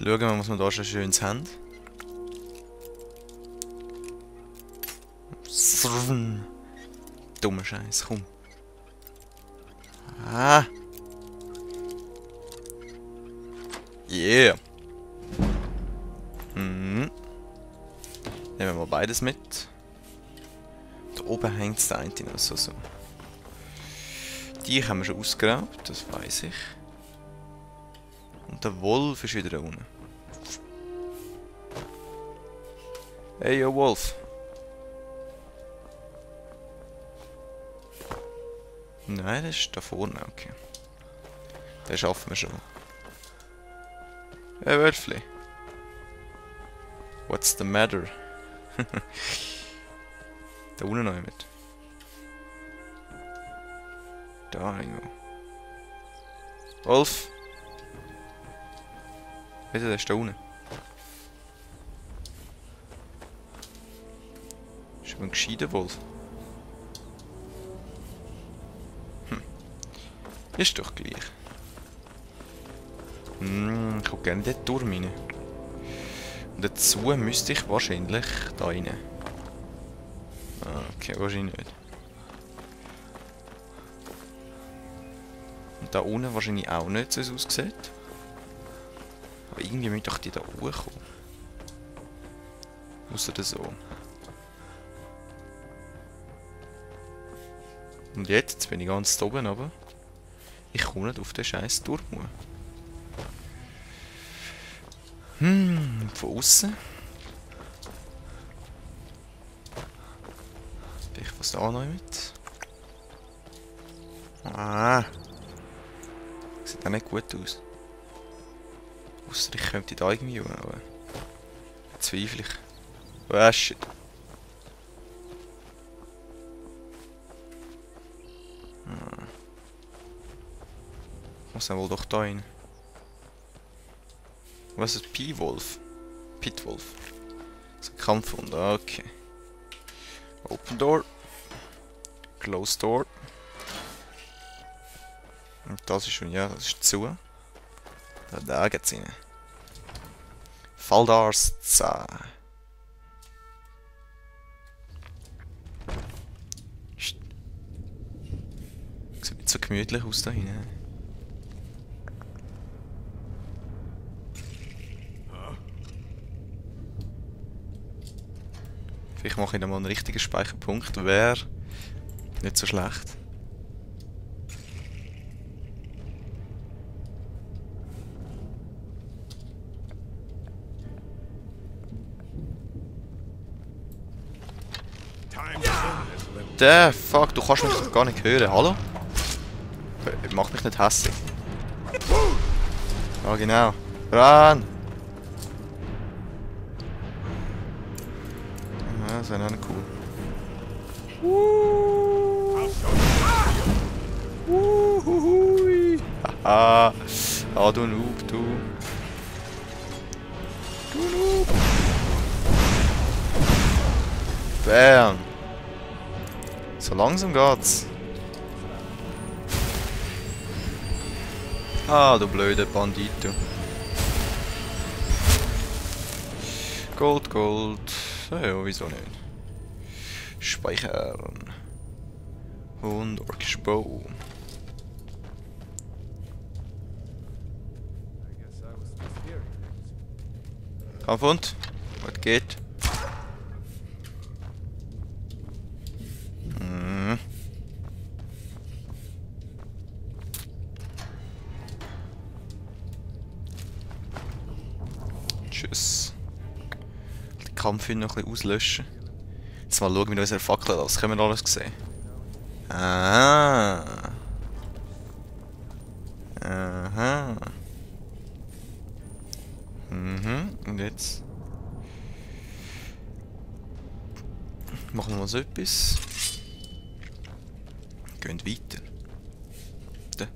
schauen wir, was wir da schon schönes haben. Dummer Scheiß, komm. Ah! Yeah! Mhm. Nehmen wir mal beides mit. Da oben hängt es der eine noch so. Die haben wir schon ausgeraubt, das weiß ich. Und der Wolf ist wieder da unten. Hey, yo Wolf! Nein, das ist da vorne, okay. Den schaffen wir schon. Hey Wölfli! What's the matter? Da unten noch jemand. Da irgendwo. Wolf! Bitte, der ist da unten. Ist aber ein gescheiter Wolf. Ist doch gleich. Ich gucke gerne dort durch rein. Und dazu müsste ich wahrscheinlich da rein. Ah, okay, wahrscheinlich nicht. Und da unten wahrscheinlich auch nicht, so es aussieht. Aber irgendwie müssen doch die da hochkommen. Ausser so. Und jetzt bin ich ganz da oben, aber ich komme nicht auf den scheiß Turm. Von außen. Vielleicht was da noch mit. Ah. Sieht auch nicht gut aus. Ausser ich könnte da irgendwie hoch, aber zweifle ich. Oh shit. Was sind wohl doch da rein? Was ist P-Wolf? Pitwolf. Das ist ein Kampfhund, okay. Open Door. Close Door. Und das ist schon, ja, das ist zu. Da geht's rein. Faldars Za. Sieht nicht so gemütlich aus da hinten. Vielleicht mache ich noch mal einen richtigen Speicherpunkt. Wäre nicht so schlecht. Der fuck, du kannst mich doch gar nicht hören. Hallo? Mach mich nicht hässlich. Ah, genau. Ran! Ja, das wäre auch nicht cool. Haha. Ah, du Noob, du. Du Noob. Bam. So langsam geht's. Ah, du blöde Bandito. Gold, Gold. Ja, wieso nicht? Speichern. Und Orkish Bow. Kampfhund. Was geht? Tschüss. Den Kampf noch ein bisschen auslöschen. Jetzt mal schauen, wie unsere Fackel das können wir alles sehen. Ah. Aha. Mhm. Und jetzt machen wir mal so etwas. Gehen weiter. Da.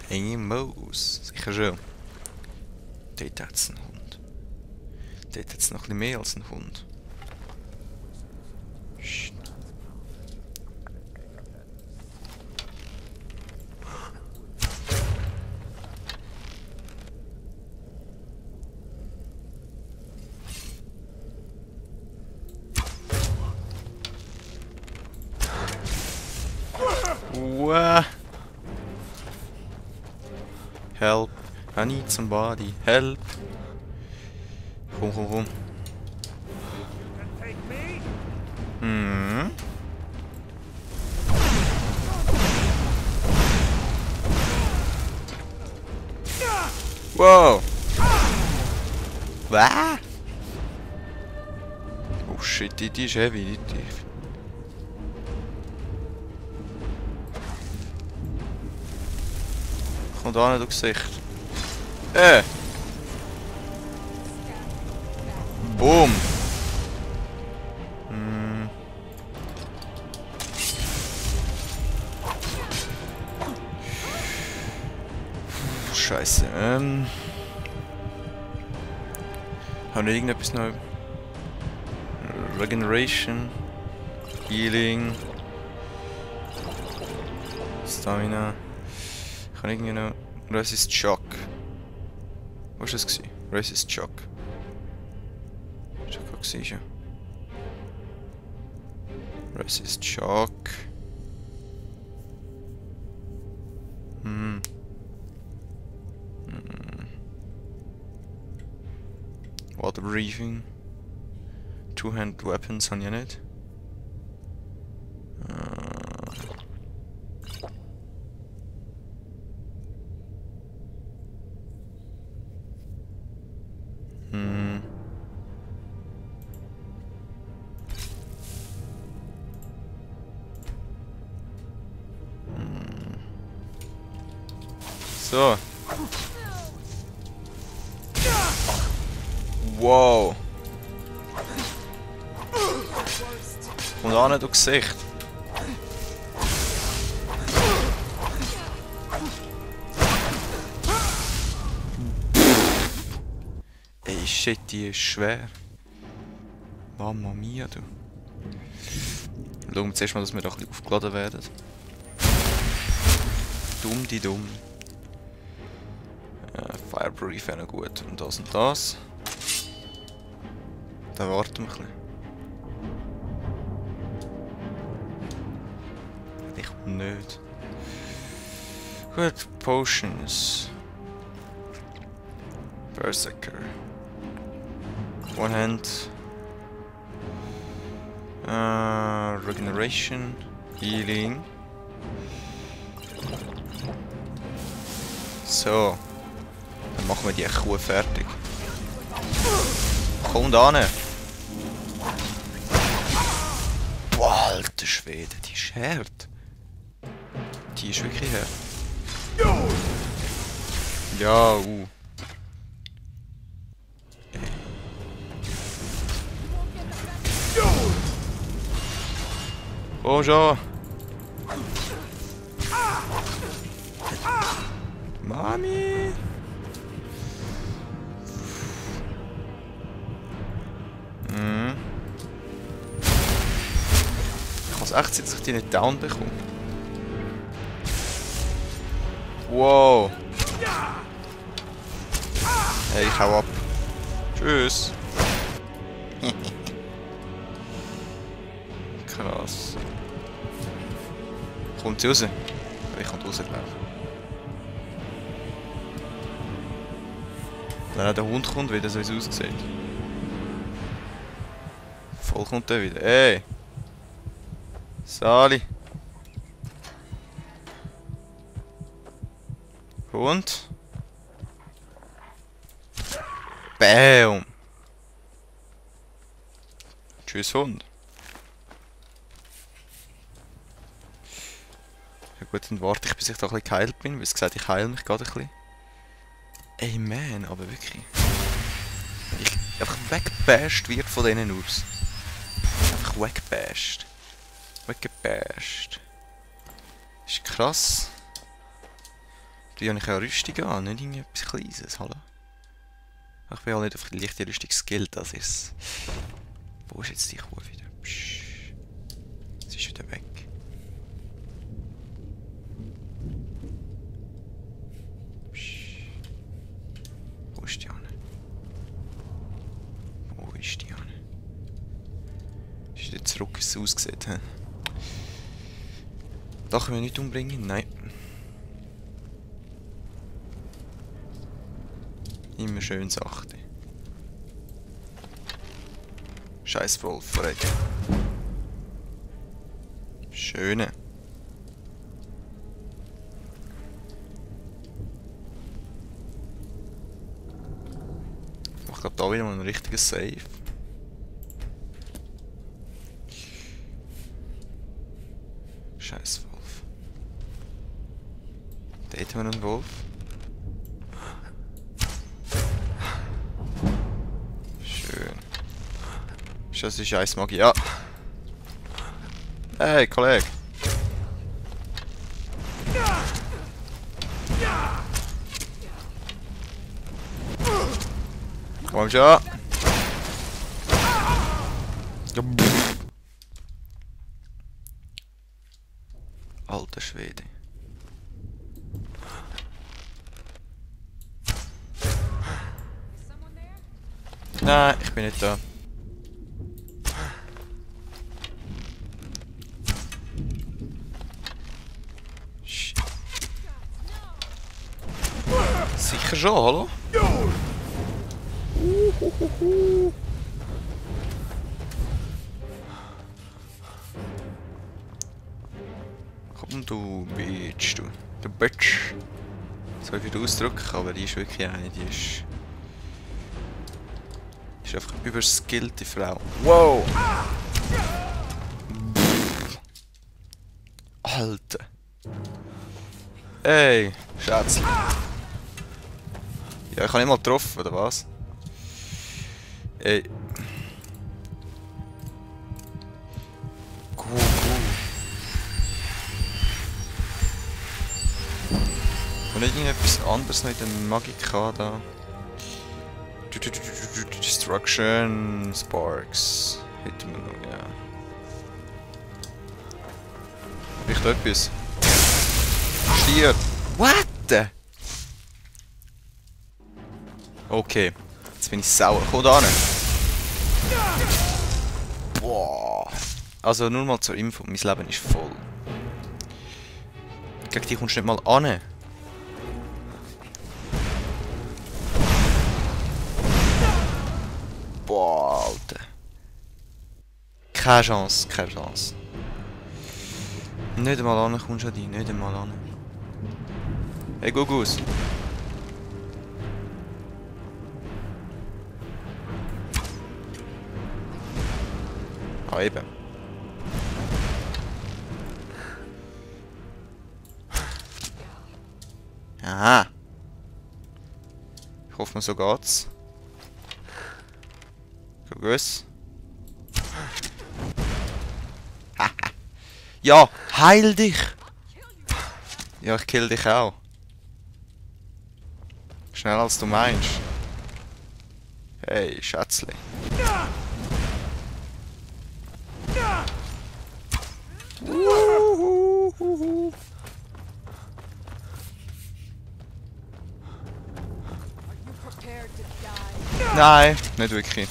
Enge Maus. Sicher schon. Dort hat es einen Hund. Dort hat es noch ein bisschen mehr als einen Hund. Psst. Help. I need somebody. Help. Komm, komm, komm. Hm. Wow. Was? Oh shit, die ist heavy, die tief. Kommt da nicht aufs Gesicht. Boom. Hm. Scheiße. Haben wir irgendetwas noch? Regeneration. Healing. Stamina. Ich kann irgendwie noch... Resist Shock. Was war das? Resist Shock. Das war schon. Resist Shock. Water Breathing. Two-hand Weapons habe ich nicht. So. Wow. Kommt auch nicht aufs Gesicht. Ey, shit, die ist schwer. Mamma mia, du. Schauen wir zuerst mal, dass wir da ein bisschen aufgeladen werden. Dumm, die dumm. Firebrief wäre noch gut. Und das und das. Dann warten wir ein bisschen. Ich nicht. Gut, Potions. Berserker. One hand. Regeneration. Healing. So. Dann machen wir die Kuh fertig. Komm da hin. Boah, alter Schwede, die ist hart. Die ist wirklich hart. Ja, Oh, schon. Mami. Ich muss echt sehen, dass ich die nicht down bekomme. Wow. Hey, ich hau ab. Tschüss. Krass. Kommt sie raus? Ich kann rausgelaufen. Wenn der Hund kommt, wieder so wie es aussieht. Voll kommt der wieder. Ey! Sali! Hund! Bam! Tschüss Hund! Ja gut, dann warte ich, bis ich da ein bisschen geheilt bin. Wie gesagt, ich heile mich gerade ein bisschen. Ey man, aber wirklich. Ich einfach weggebasht wird von diesen Noobs. Einfach weggebasht. Weggebasht. Ist krass. Die habe ich ja Rüstung an, nicht irgendetwas Kleines, hallo? Ich bin auch nicht auf die leichte Rüstung skillt, das ist. Wo ist jetzt die Kuh wieder? Psch. Sie ist wieder weg. Psch. Wo ist die Anne? Wo ist die Anne? Ist wieder zurück, wie es aussieht, hä? Da können wir nicht umbringen? Nein. Immer schön sachte. Scheiß Wolf, verreck. Schöne. Ich mach grad da wieder mal ein richtiges Save. Scheiß Wolf. Da hätten wir noch einen Wolf. Schön. Ist das die scheiß Magie? Ja. Hey, Kollege. Komm schon. Alter Schwede. Nein, ich bin nicht da. Shit. Sicher schon, hallo? Komm du, Bitch, du. Du Bitch. So viel ausdrücken, aber die ist wirklich eine, die ist... Die ist einfach eine überskillte Frau. Wow! Alter! Ey, Schätzchen. Ja, ich habe nicht mal getroffen, oder was? Ey. Cool. Und nicht irgendetwas anderes noch in der Magika da. Destruction Sparks. Hätten wir noch, ja. Hab ich da etwas? Stier! What the? Okay. Jetzt bin ich sauer. Komm da hin! Boah. Also nur mal zur Info, mein Leben ist voll. Gegen die kommst du nicht mal an. Boah, Alter. Keine Chance, keine Chance. Nicht einmal an kommst du an dich, nicht einmal an. Hey, Gugus. Ah, eben. Aha. Ich hoffe, so geht's. Gugus. Ja, heil dich! Ja, ich kill dich auch. Schneller als du meinst. Hey, Schätzli. Nein, nicht wirklich.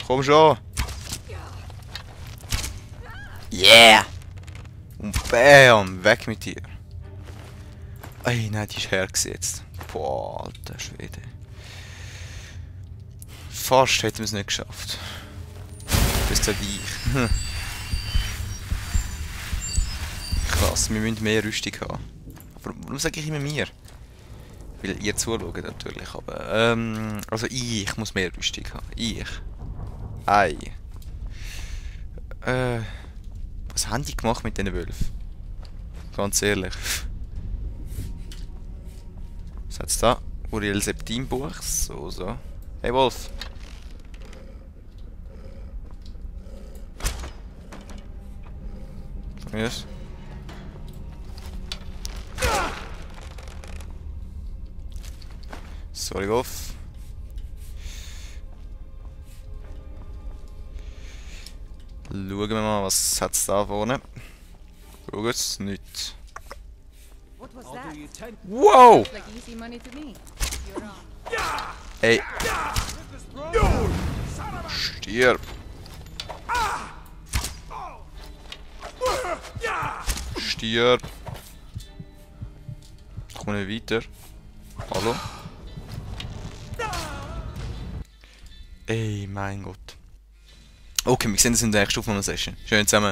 Komm schon! Yeah! Und bam! Weg mit dir! Ey, nein, die ist hergesetzt. Boah, alter Schwede. Fast hätten wir es nicht geschafft. Das ist ich. Krass, wir müssen mehr Rüstung haben. Aber warum sage ich immer mir? Weil ihr zuschaut natürlich, aber... also ich muss mehr Rüstung haben. Ich. Ei. Was haben die gemacht mit diesen Wölfen? Ganz ehrlich. Was hat's da? Uriel Septimbuch. So. Hey Wolf. Komm her. Sorry Wolf. Schauen wir mal, was hat's da vorne. Schau es, nichts. Wow! Ey. Stirb. Stirb. komme nicht weiter. Hallo? Ey, mein Gott. Okay, wir sehen uns in der nächsten Aufnahmesession. Schön zusammen.